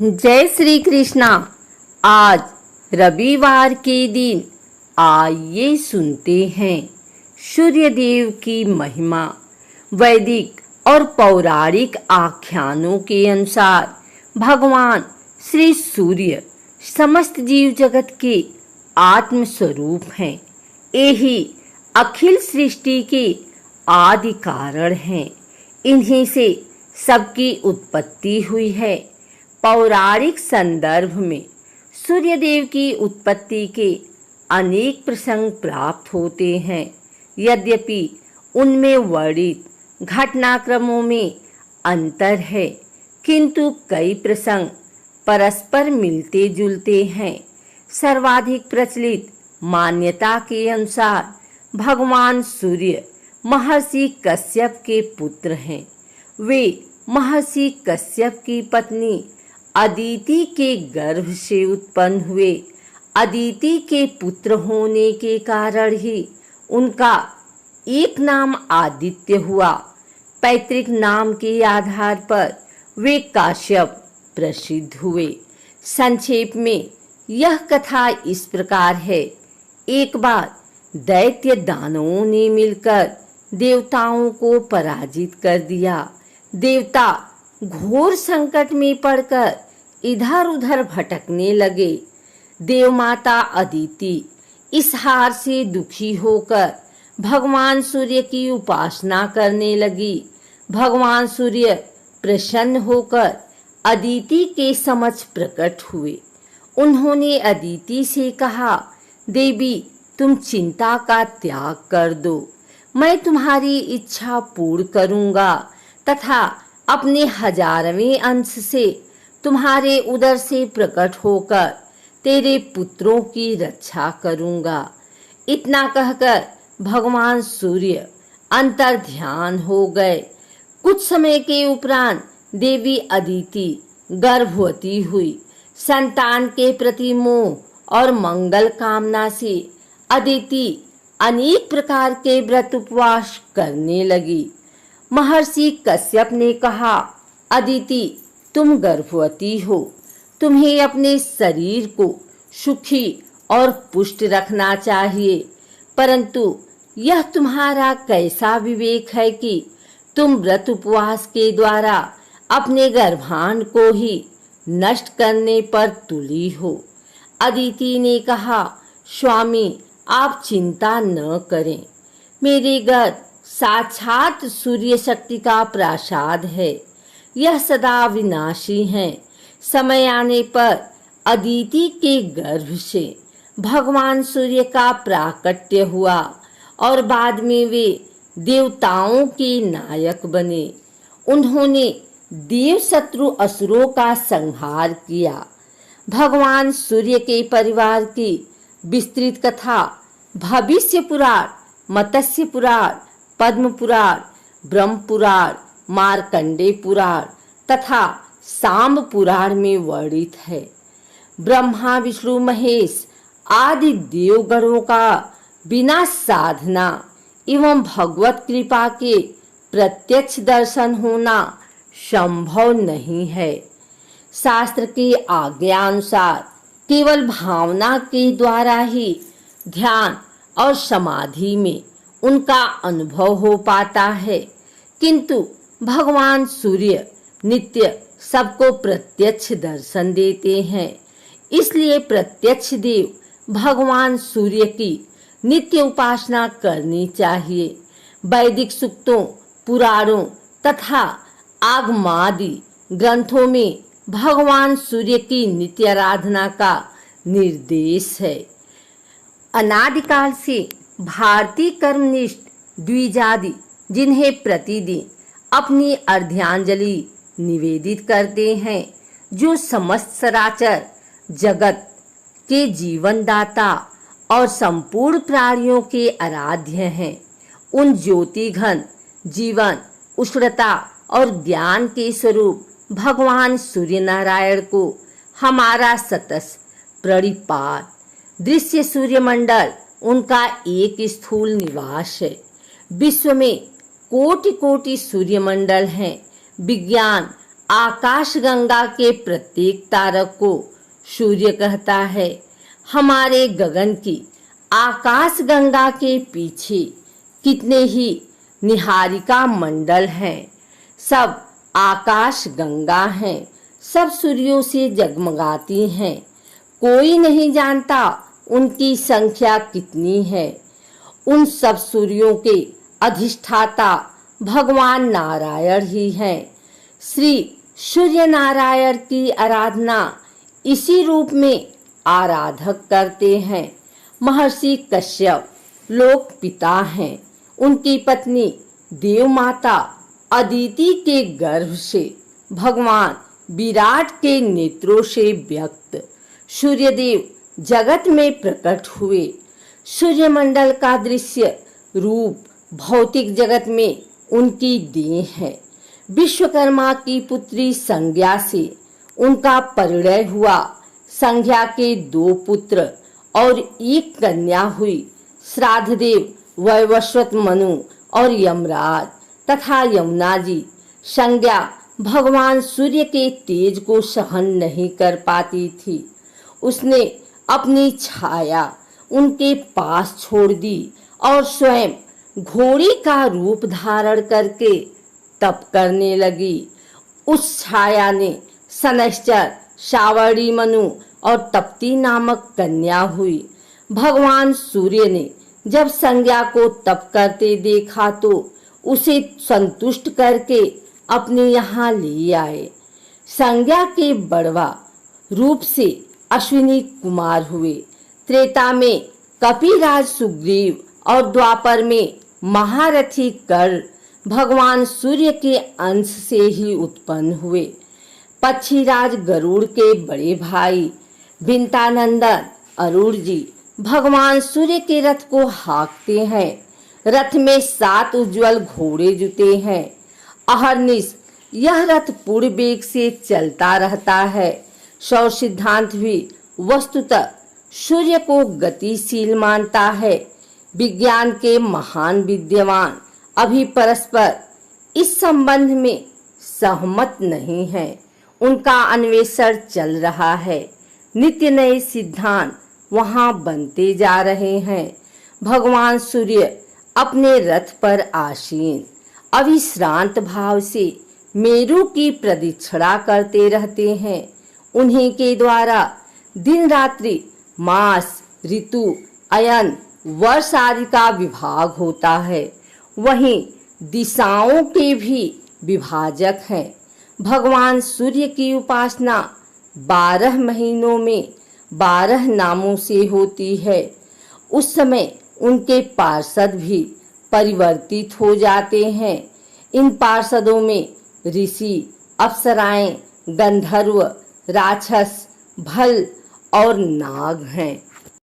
जय श्री कृष्णा। आज रविवार के दिन आइए सुनते हैं सूर्य देव की महिमा। वैदिक और पौराणिक आख्यानों के अनुसार भगवान श्री सूर्य समस्त जीव जगत के आत्म स्वरूप हैं। यही अखिल सृष्टि के आदि कारण हैं। इन्हीं से सबकी उत्पत्ति हुई है। पौराणिक संदर्भ में सूर्यदेव की उत्पत्ति के अनेक प्रसंग प्राप्त होते हैं। यद्यपि उनमें वर्णित घटनाक्रमों में अंतर है, किंतु कई प्रसंग परस्पर मिलते जुलते हैं। सर्वाधिक प्रचलित मान्यता के अनुसार भगवान सूर्य महर्षि कश्यप के पुत्र हैं। वे महर्षि कश्यप की पत्नी अदिति के गर्भ से उत्पन्न हुए। अदिति के पुत्र होने के कारण ही उनका एक नाम आदित्य हुआ। पैतृक नाम के आधार पर वे काश्यप प्रसिद्ध हुए। संक्षेप में यह कथा इस प्रकार है। एक बार दैत्य दानवों ने मिलकर देवताओं को पराजित कर दिया। देवता घोर संकट में पड़कर इधर उधर भटकने लगे। देवमाता अदिति इस हार से दुखी होकर भगवान सूर्य की उपासना करने लगी। भगवान सूर्य प्रसन्न होकर अदिति के समक्ष प्रकट हुए। उन्होंने अदिति से कहा, देवी, तुम चिंता का त्याग कर दो। मैं तुम्हारी इच्छा पूर्ण करूंगा तथा अपने 1000वें अंश से तुम्हारे उदर से प्रकट होकर तेरे पुत्रों की रक्षा करूंगा। इतना कहकर भगवान सूर्य अंतर्ध्यान हो गए। कुछ समय के उपरांत देवी अदिति गर्भवती हुई। संतान के प्रति मोह और मंगल कामना से अदिति अनेक प्रकार के व्रत उपवास करने लगी। महर्षि कश्यप ने कहा, अदिति, तुम गर्भवती हो। तुम्हें अपने शरीर को सुखी और पुष्ट रखना चाहिए, परंतु यह तुम्हारा कैसा विवेक है कि तुम व्रत उपवास के द्वारा अपने गर्भांड को ही नष्ट करने पर तुली हो। अदिति ने कहा, स्वामी, आप चिंता न करें। मेरे गर्भ साक्षात सूर्य शक्ति का प्रसाद है। यह सदा विनाशी है। समय आने पर अदिति के गर्भ से भगवान सूर्य का प्राकट्य हुआ और बाद में वे देवताओं के नायक बने। उन्होंने देव शत्रु असुरों का संहार किया। भगवान सूर्य के परिवार की विस्तृत कथा भविष्य पुराण, मत्स्य पुराण, पद्म पुराण, ब्रह्म पुराण, मार्कंडेय पुराण तथा सांब पुराण में वर्णित है। ब्रह्मा, विष्णु, महेश आदि देवगणों का बिना साधना एवं भगवत कृपा के प्रत्यक्ष दर्शन होना संभव नहीं है। शास्त्र की आज्ञा अनुसार केवल भावना के द्वारा ही ध्यान और समाधि में उनका अनुभव हो पाता है, किंतु भगवान सूर्य नित्य सबको प्रत्यक्ष दर्शन देते हैं। इसलिए प्रत्यक्ष देव भगवान सूर्य की नित्य उपासना करनी चाहिए। वैदिक सूक्तों, पुराणों तथा आगमादि ग्रंथों में भगवान सूर्य की नित्य आराधना का निर्देश है। अनादिकाल से भारतीय कर्मनिष्ठ द्विजादि जिन्हें प्रतिदिन अपनी अर्घ्यांजलि निवेदित करते हैं, जो समस्त चराचर जगत के जीवनदाता और संपूर्ण प्राणियों के आराध्य हैं, उन ज्योतिघन जीवन, उष्णता और ज्ञान के स्वरूप भगवान सूर्य नारायण को हमारा सतत प्रणिपात। दृश्य सूर्यमंडल उनका एक स्थूल निवास है। विश्व में कोटि कोटि सूर्यमंडल हैं। विज्ञान आकाशगंगा के प्रत्येक तारक को सूर्य कहता है। हमारे गगन की आकाशगंगा के पीछे कितने ही निहारिका मंडल हैं। सब आकाशगंगा हैं, सब सूर्यों से जगमगाती हैं। कोई नहीं जानता उनकी संख्या कितनी है। उन सब सूर्यों के अधिष्ठाता भगवान नारायण ही हैं। श्री सूर्य नारायण की आराधना इसी रूप में आराधक करते हैं। महर्षि कश्यप लोक पिता हैं। उनकी पत्नी देव माता अदिति के गर्भ से भगवान विराट के नेत्रों से व्यक्त सूर्यदेव जगत में प्रकट हुए। सूर्यमंडल का दृश्य रूप भौतिक जगत में उनकी देह है। विश्वकर्मा की पुत्री संज्ञा से उनका परिणय हुआ। संज्ञा के 2 पुत्र और 1 कन्या हुई। श्राद्धदेव वैवस्वत मनु और यमराज तथा यमुना जी। संज्ञा भगवान सूर्य के तेज को सहन नहीं कर पाती थी। उसने अपनी छाया उनके पास छोड़ दी और स्वयं घोड़ी का रूप धारण करके तप करने लगी। उस छाया ने शनैश्चर, सावर्णी मनु और तप्ती नामक कन्या हुई। भगवान सूर्य ने जब संज्ञा को तप करते देखा तो उसे संतुष्ट करके अपने यहाँ ले आए। संज्ञा के बड़वा रूप से अश्विनी कुमार हुए। त्रेता में कपिराज सुग्रीव और द्वापर में महारथी कर्ण भगवान सूर्य के अंश से ही उत्पन्न हुए। पक्षीराज गरुड़ के बड़े भाई विंतानंदन अरुण जी भगवान सूर्य के रथ को हाँकते हैं। रथ में 7 उज्जवल घोड़े जुटे हैं। अहर्निश यह रथ पूर्ण वेग से चलता रहता है। सौर सिद्धांत भी वस्तुतः सूर्य को गतिशील मानता है। विज्ञान के महान विद्वान अभी परस्पर इस संबंध में सहमत नहीं है। उनका अन्वेषण चल रहा है। नित्य नए सिद्धांत वहां बनते जा रहे हैं। भगवान सूर्य अपने रथ पर आसीन अविश्रांत भाव से मेरु की प्रदक्षिणा करते रहते हैं। उन्हीं के द्वारा दिन रात्रि, मास, ऋतु, अयन, वर्ष आदि का विभाग होता है। वहीं दिशाओं के भी विभाजक हैं। भगवान सूर्य की उपासना 12 महीनों में 12 नामों से होती है। उस समय उनके पार्षद भी परिवर्तित हो जाते हैं। इन पार्षदों में ऋषि, अप्सराएं, गंधर्व, राक्षस, भल और नाग हैं।